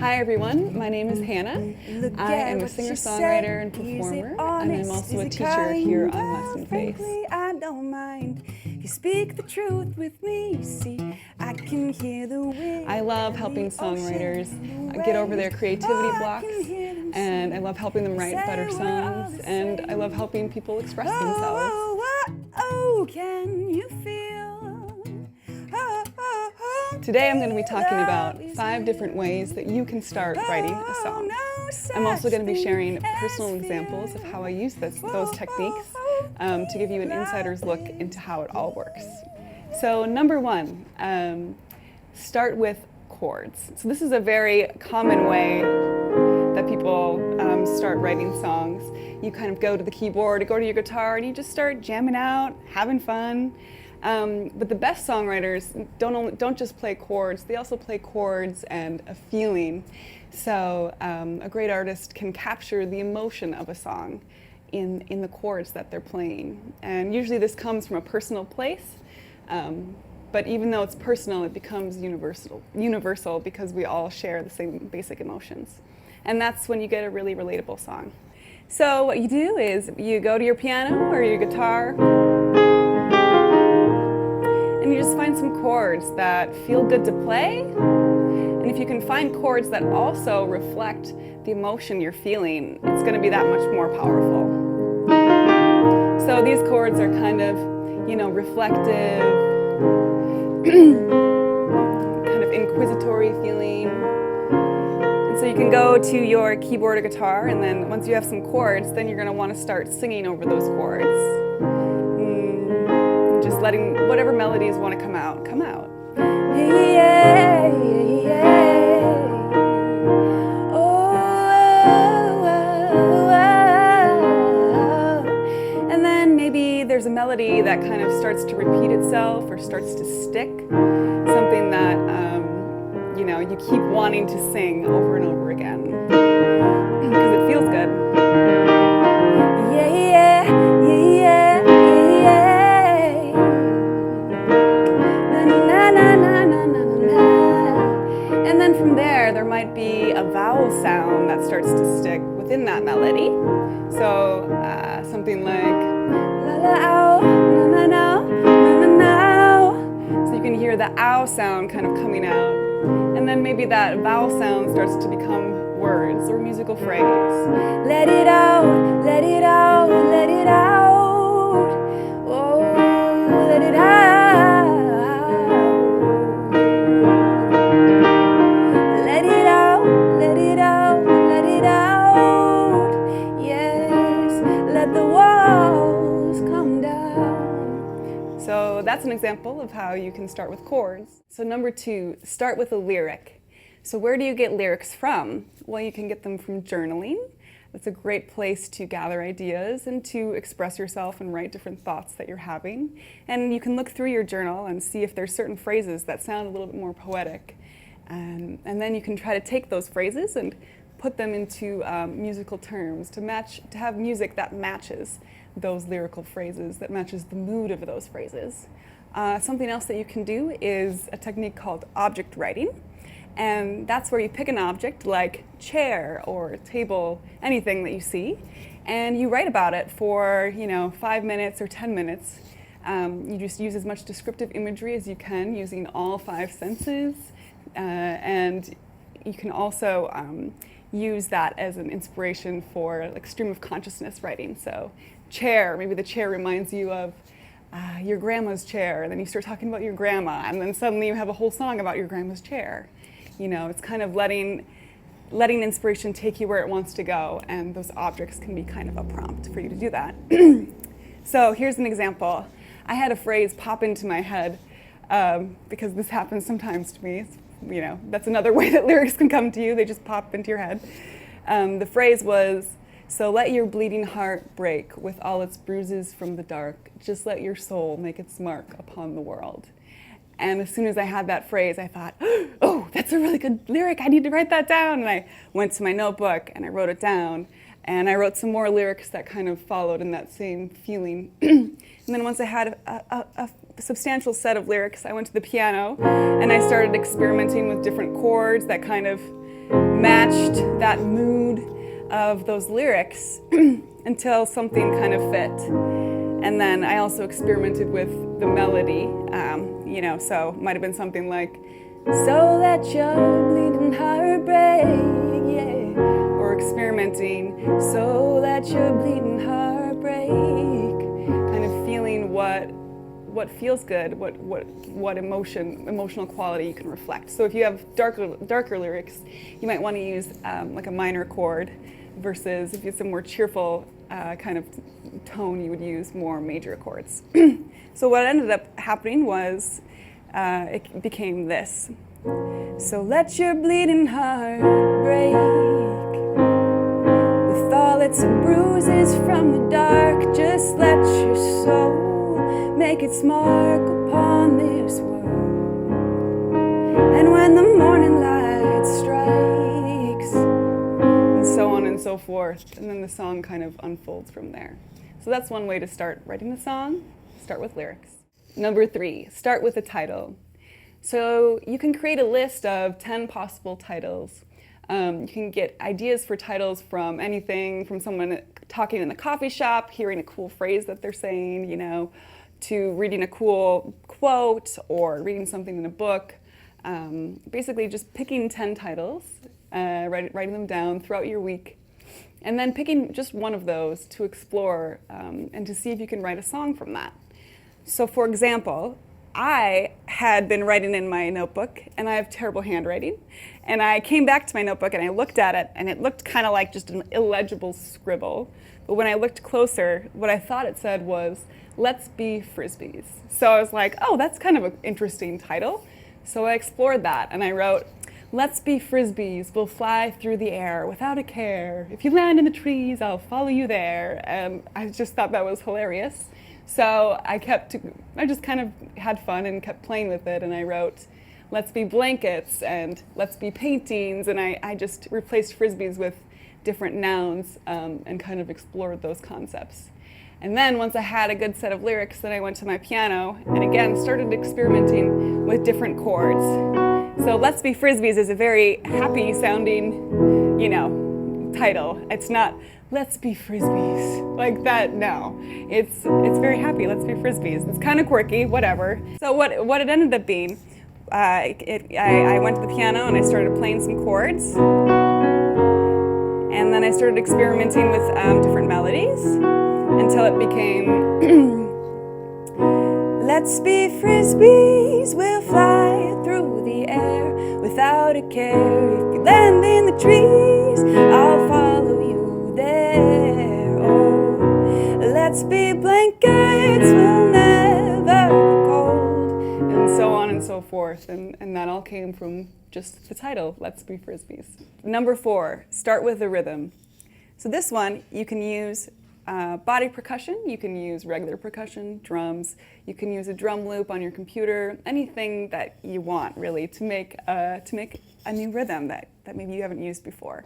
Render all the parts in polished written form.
Hi everyone, my name is Hannah. I am a singer-songwriter and performer, and I'm also a teacher here on Lessonface. I don't mind if you speak the truth with me. See, I can hear the wind. I love helping songwriters get over their creativity blocks, and I love helping them write better songs, and I love helping people express themselves. Can you feel? Today I'm going to be talking about 5 different ways that you can start writing a song. I'm also going to be sharing personal examples of how I use those techniques to give you an insider's look into how it all works. So number 1, start with chords. So this is a very common way that people start writing songs. You kind of go to the keyboard, go to your guitar, and you just start jamming out, having fun. But the best songwriters don't just play chords, they also play chords and a feeling. So a great artist can capture the emotion of a song in the chords that they're playing. And usually this comes from a personal place, but even though it's personal, it becomes universal because we all share the same basic emotions. And that's when you get a really relatable song. So what you do is you go to your piano or your guitar, and you just find some chords that feel good to play. And if you can find chords that also reflect the emotion you're feeling, it's going to be that much more powerful. So these chords are kind of, reflective, kind of inquisitory feeling. And so you can go to your keyboard or guitar, and then once you have some chords, then you're going to want to start singing over those chords. Just letting whatever melodies want to come out, come out. Yeah, yeah. And then maybe there's a melody that kind of starts to repeat itself or starts to stick. Something that, you keep wanting to sing over and over again because it feels good. And then from there might be a vowel sound that starts to stick within that melody. So something like la la ow, na na na, na na. So you can hear the ow sound kind of coming out. And then maybe that vowel sound starts to become words or musical phrase. Let it out, let it out, let it out. Oh, let it out. Let it out, let it out, let it out. Yes, let the walls come down. So that's an example of how you can start with chords. So number 2, start with a lyric. So where do you get lyrics from? Well, you can get them from journaling. It's a great place to gather ideas and to express yourself and write different thoughts that you're having. And you can look through your journal and see if there's certain phrases that sound a little bit more poetic. And then you can try to take those phrases and put them into musical terms to have music that matches those lyrical phrases, that matches the mood of those phrases. Something else that you can do is a technique called object writing. And that's where you pick an object like chair or table, anything that you see, and you write about it for 5 minutes or 10 minutes. You just use as much descriptive imagery as you can using all 5 senses, and you can also use that as an inspiration for like stream of consciousness writing. So chair, maybe the chair reminds you of your grandma's chair, and then you start talking about your grandma, and then suddenly you have a whole song about your grandma's chair. It's kind of letting inspiration take you where it wants to go, and those objects can be kind of a prompt for you to do that. So here's an example. I had a phrase pop into my head because this happens sometimes to me. That's another way that lyrics can come to you. They just pop into your head. The phrase was, "So let your bleeding heart break with all its bruises from the dark. Just let your soul make its mark upon the world." And as soon as I had that phrase, I thought, oh, that's a really good lyric. I need to write that down. And I went to my notebook and I wrote it down. And I wrote some more lyrics that kind of followed in that same feeling. And then once I had a substantial set of lyrics, I went to the piano and I started experimenting with different chords that kind of matched that mood of those lyrics until something kind of fit. And then I also experimented with the melody, so it might have been something like, so let your bleeding heart break, yeah. Or experimenting, so let your bleeding heart break. Kind of feeling what feels good, what emotional quality you can reflect. So if you have darker lyrics, you might want to use like a minor chord, versus if it's a more cheerful kind of tone, you would use more major chords. So what ended up happening was it became this. So let your bleeding heart break, with all its bruises from the dark. Just let your soul make its mark upon this world. And when the morning light strikes, and so on and so forth, and then the song kind of unfolds from there. So that's one way to start writing the song. Start with lyrics. Number 3, start with a title. So you can create a list of 10 possible titles. You can get ideas for titles from anything from someone talking in the coffee shop, hearing a cool phrase that they're saying, to reading a cool quote or reading something in a book. Basically just picking 10 titles, writing them down throughout your week, and then picking just one of those to explore and to see if you can write a song from that. So for example, I had been writing in my notebook, and I have terrible handwriting, and I came back to my notebook and I looked at it, and it looked kind of like just an illegible scribble. But when I looked closer, what I thought it said was, "Let's be Frisbees." So I was like, oh, that's kind of an interesting title. So I explored that, and I wrote, "Let's be Frisbees, we'll fly through the air without a care. If you land in the trees, I'll follow you there." And I just thought that was hilarious. So I just kind of had fun and kept playing with it, and I wrote, "Let's be blankets," and "Let's be paintings," and I just replaced Frisbees with different nouns and kind of explored those concepts. And then once I had a good set of lyrics, then I went to my piano and again started experimenting with different chords. So "Let's Be Frisbees" is a very happy sounding, title. It's not "Let's be Frisbees" like that, no. It's very happy, "Let's be Frisbees." It's kind of quirky, whatever. So what it ended up being, I went to the piano and I started playing some chords. And then I started experimenting with different melodies until it became let's be Frisbees, we'll fly through the air without a care. If you land in the trees, I'll follow you there. Oh, let's be blankets, we'll never be cold. And so on and so forth. And that all came from just the title, "Let's Be Frisbees." Number 4, start with a rhythm. So this one, you can use body percussion, you can use regular percussion, drums, you can use a drum loop on your computer, anything that you want really to make a new rhythm that maybe you haven't used before.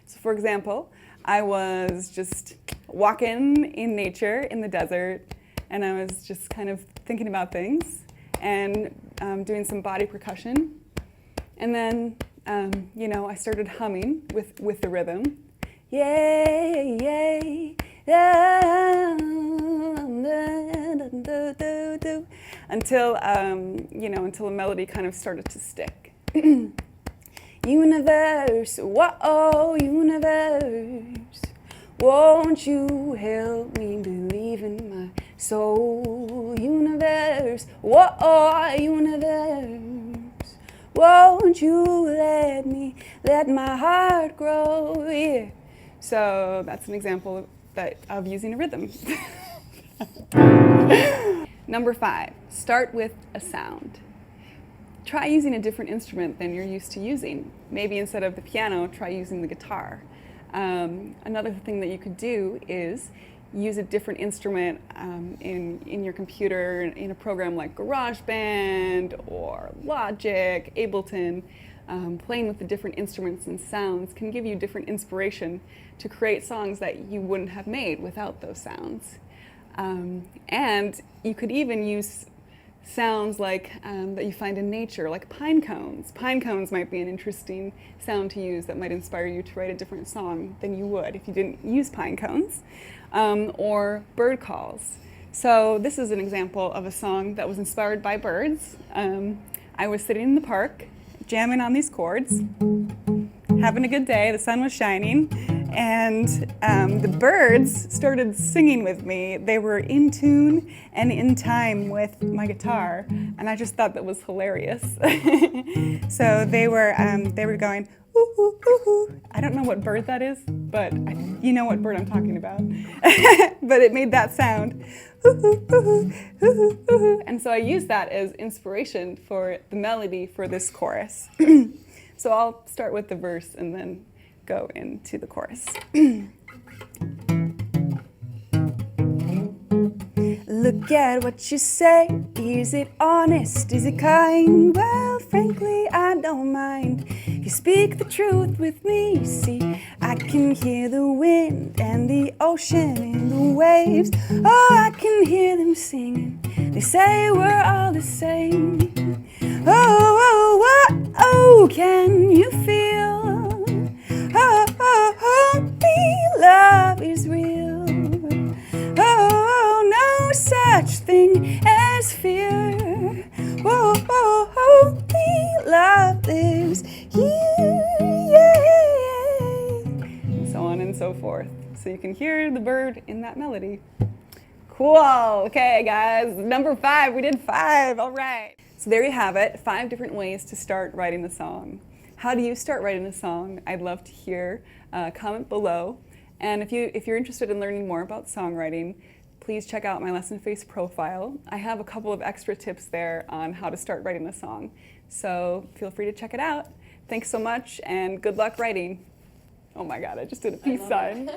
So for example, I was just walking in nature in the desert, and I was just kind of thinking about things and doing some body percussion, and then I started humming with the rhythm. Yay, yay. Until until a melody kind of started to stick. Universe, whoa, universe, won't you help me believe in my soul? Universe, whoa, universe, won't you let my heart grow? Yeah. So that's an example of using a rhythm. Number 5, start with a sound. Try using a different instrument than you're used to using. Maybe instead of the piano, try using the guitar. Another thing that you could do is use a different instrument in your computer in a program like GarageBand or Logic, Ableton. Playing with the different instruments and sounds can give you different inspiration to create songs that you wouldn't have made without those sounds. And you could even use sounds like that you find in nature, like pine cones. Pine cones might be an interesting sound to use that might inspire you to write a different song than you would if you didn't use pine cones. Or bird calls. So this is an example of a song that was inspired by birds. I was sitting in the park, jamming on these chords, having a good day, the sun was shining, and the birds started singing with me. They were in tune and in time with my guitar, and I just thought that was hilarious. So they were going, ooh, ooh, ooh, ooh. I don't know what bird that is, but you know what bird I'm talking about. But it made that sound. Ooh, ooh, ooh, ooh, ooh. And so I used that as inspiration for the melody for this chorus. So I'll start with the verse and then go into the chorus. Look at what you say. Is it honest? Is it kind? Well, frankly, I don't mind. You speak the truth with me. See, I can hear the wind and the ocean and the waves. Oh, I can hear them singing. They say we're all the same. Oh, oh, oh, oh, can you feel? Oh, oh, oh, the love is real. Oh, no such thing as fear. Oh, oh, oh, the love lives here. Yeah. And so on and so forth. So you can hear the bird in that melody. Cool. Okay, guys. Number 5. We did 5. All right. So there you have it. 5 different ways to start writing a song. How do you start writing a song? I'd love to hear. Comment below. And if you're interested in learning more about songwriting, please check out my Lessonface profile. I have a couple of extra tips there on how to start writing a song. So feel free to check it out. Thanks so much and good luck writing. Oh my God, I just did a peace sign.